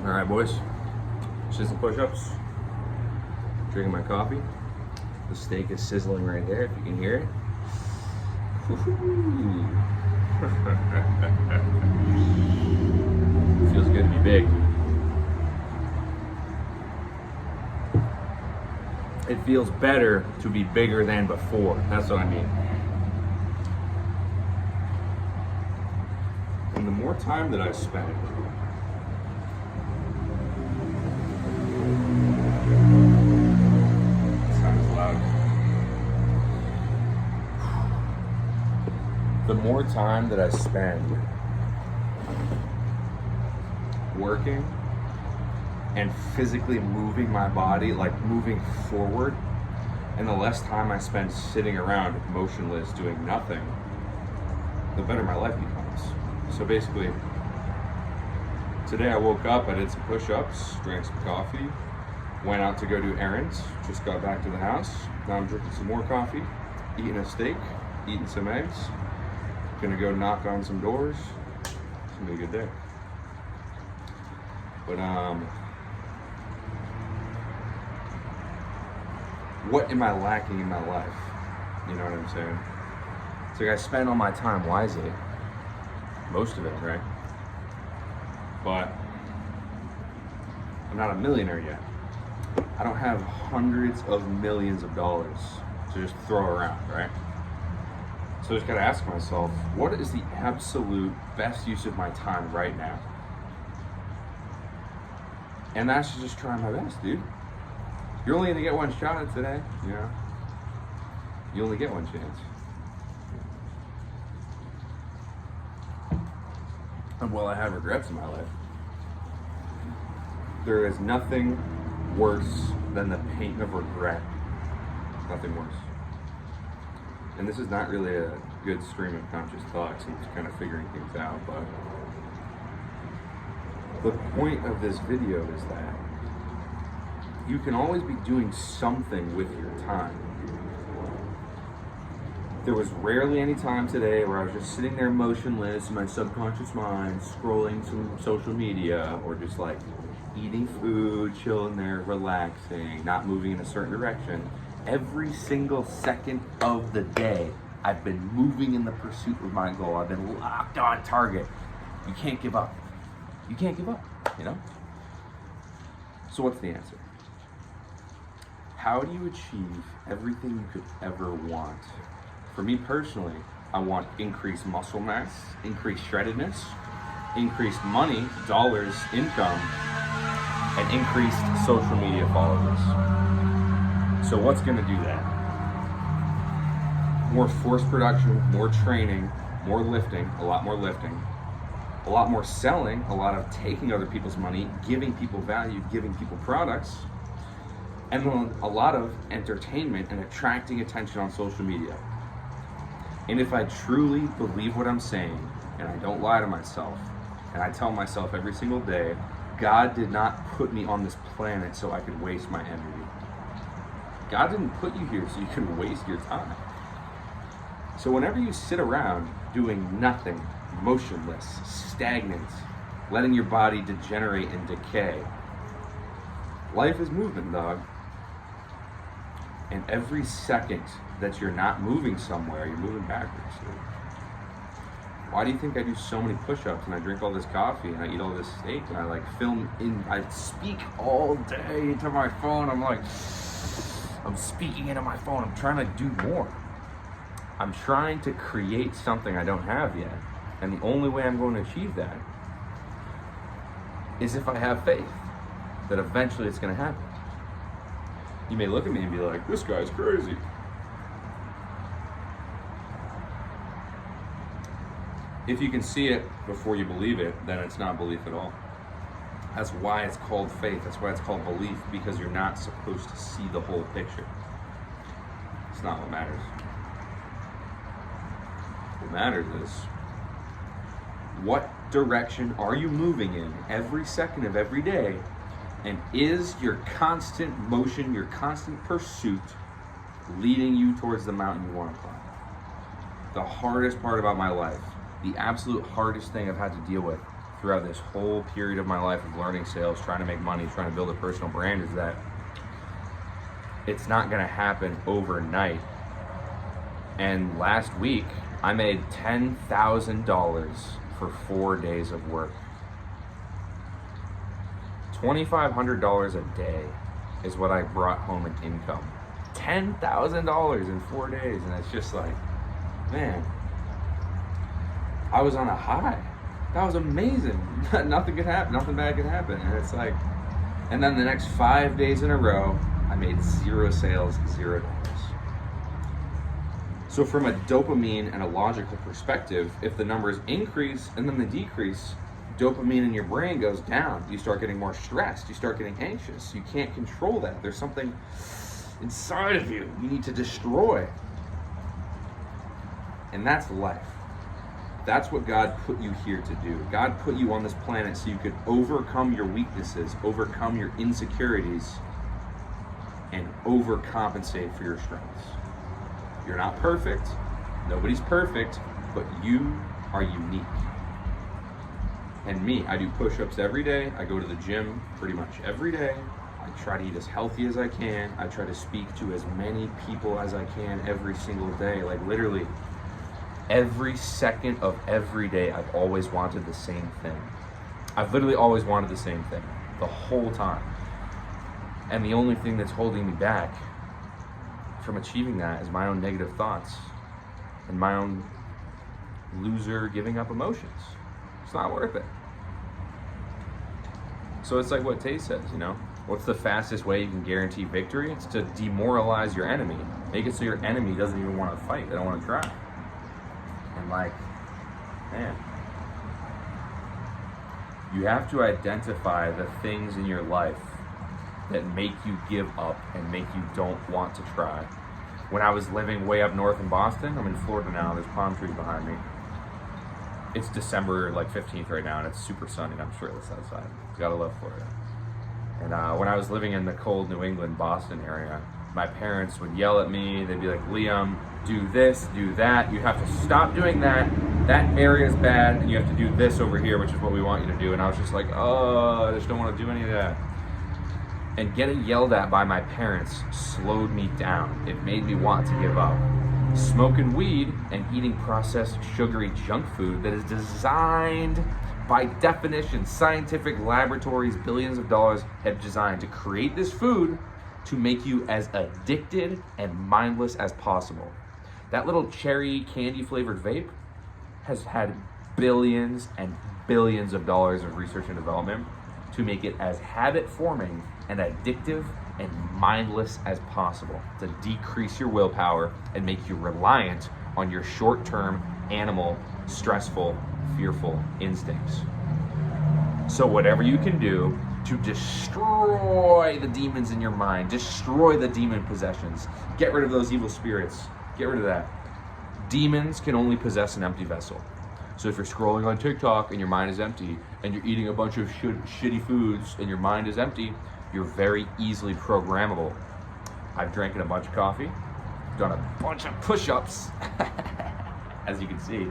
All right, boys. Just some push-ups. Drinking my coffee. The steak is sizzling right there, if you can hear it. Feels good to be big. It feels better to be bigger than before. That's what I mean. And the more time that I spend the more time that I spend working and physically moving my body, like moving forward, and the less time I spend sitting around motionless doing nothing, the better my life becomes. So basically, today I woke up, I did some push-ups, drank some coffee, went out to go do errands, just got back to the house. Now I'm drinking some more coffee, eating a steak, eating some eggs. Gonna go knock on some doors. It's gonna be a good day. But what am I lacking in my life? You know what I'm saying? It's like I spend all my time wisely. Most of it, right? But I'm not a millionaire yet. I don't have hundreds of millions of dollars to just throw around, right? So I just gotta ask myself, what is the absolute best use of my time right now? And that's just trying my best, dude. You're only gonna get one shot at today, you know? You only get one chance. And while I have regrets in my life, there is nothing worse than the pain of regret. Nothing worse. And this is not really a good stream of conscious thoughts. I'm just kind of figuring things out, but the point of this video is that you can always be doing something with your time. There was rarely any time today where I was just sitting there motionless in my subconscious mind, scrolling some social media, or just like eating food, chilling there, relaxing, not moving in a certain direction. Every single second of the day, I've been moving in the pursuit of my goal. I've been locked on target. You can't give up. You can't give up, you know? So what's the answer? How do you achieve everything you could ever want? For me personally, I want increased muscle mass, increased shreddedness, increased money, dollars, income, and increased social media followers. So what's gonna do that? More force production, more training, more lifting, a lot more selling, a lot of taking other people's money, giving people value, giving people products, and then a lot of entertainment and attracting attention on social media. And if I truly believe what I'm saying, and I don't lie to myself, and I tell myself every single day, God did not put me on this planet so I could waste my energy. God didn't put you here so you can waste your time. So whenever you sit around doing nothing, motionless, stagnant, letting your body degenerate and decay, life is movement, dog. And every second that you're not moving somewhere, you're moving backwards, dude. Why do you think I do so many push-ups and I drink all this coffee and I eat all this steak and I like film in, I speak all day into my phone. I'm speaking into my phone. I'm trying to do more. I'm trying to create something I don't have yet. And the only way I'm going to achieve that is if I have faith that eventually it's going to happen. You may look at me and be like, this guy's crazy. If you can see it before you believe it, then it's not belief at all. That's why it's called faith. That's why it's called belief, because you're not supposed to see the whole picture. It's not what matters. What matters is, what direction are you moving in every second of every day? And is your constant motion, your constant pursuit leading you towards the mountain you want to climb? The hardest part about my life, the absolute hardest thing I've had to deal with throughout this whole period of my life of learning sales, trying to make money, trying to build a personal brand is that it's not going to happen overnight. And last week, I made $10,000 for 4 days of work. $2,500 a day is what I brought home in income. $10,000 in 4 days, and it's just like, man, I was on a high. That was amazing. Nothing could happen, nothing bad could happen. And it's like, and then the next 5 days in a row, I made 0 sales, $0. So from a dopamine and a logical perspective, if the numbers increase and then they decrease, dopamine in your brain goes down. You start getting more stressed. You start getting anxious. You can't control that. There's something inside of you need to destroy. And that's life. That's what God put you here to do. God put you on this planet so you could overcome your weaknesses, overcome your insecurities, and overcompensate for your strengths. You're not perfect. Nobody's perfect, but you are unique. And me, I do push-ups every day. I go to the gym pretty much every day. I try to eat as healthy as I can. I try to speak to as many people as I can every single day. Like literally, every second of every day, I've always wanted the same thing. I've literally always wanted the same thing, the whole time. And the only thing that's holding me back from achieving that is my own negative thoughts and my own loser giving up emotions. It's not worth it. So it's like what Tay says, you know, what's the fastest way you can guarantee victory? It's to demoralize your enemy. Make it so your enemy doesn't even want to fight. They don't want to try. And like, man, you have to identify the things in your life that make you give up and make you don't want to try. When I was living way up north in Boston, I'm in Florida now, there's palm trees behind me. It's December like 15th right now and it's super sunny and I'm shirtless outside. Gotta love Florida. And when I was living in the cold New England, Boston area, my parents would yell at me. They'd be like, Liam, do this, do that. You have to stop doing that. That area is bad and you have to do this over here, which is what we want you to do. And I was just like, oh, I just don't want to do any of that. And getting yelled at by my parents slowed me down. It made me want to give up. Smoking weed and eating processed sugary junk food that is designed, by definition, scientific laboratories, billions of dollars have designed to create this food to make you as addicted and mindless as possible. That little cherry candy flavored vape has had billions and billions of dollars of research and development to make it as habit forming and addictive and mindless as possible, to decrease your willpower and make you reliant on your short-term, animal, stressful, fearful instincts. So whatever you can do to destroy the demons in your mind, destroy the demon possessions, get rid of those evil spirits, get rid of that. Demons can only possess an empty vessel. So if you're scrolling on TikTok and your mind is empty, and you're eating a bunch of shitty foods and your mind is empty, you're very easily programmable. I've drank a bunch of coffee, done a bunch of push-ups, as you can see,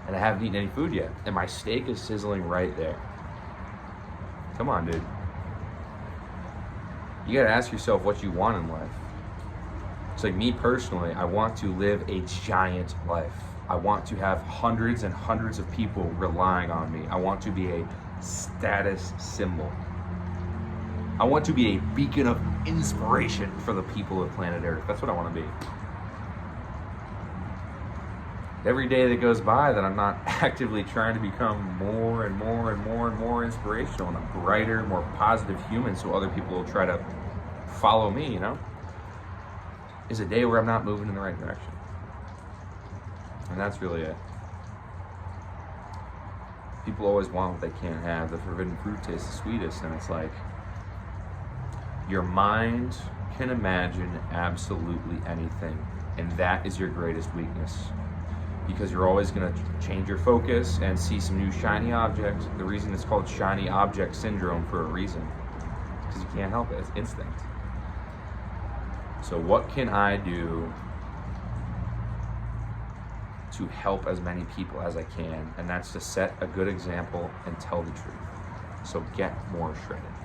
and I haven't eaten any food yet. And my steak is sizzling right there. Come on, dude. You gotta ask yourself what you want in life. It's like me personally, I want to live a giant life. I want to have hundreds and hundreds of people relying on me. I want to be a status symbol. I want to be a beacon of inspiration for the people of planet Earth. That's what I want to be. Every day that goes by that I'm not actively trying to become more and more and more and more inspirational and a brighter, more positive human so other people will try to follow me, you know, is a day where I'm not moving in the right direction. And that's really it. People always want what they can't have. The forbidden fruit tastes the sweetest, and it's like, your mind can imagine absolutely anything, and that is your greatest weakness. Because you're always going to change your focus and see some new shiny object. The reason it's called shiny object syndrome for a reason. Because you can't help it, it's instinct. So what can I do to help as many people as I can, and that's to set a good example and tell the truth. So get more shredded.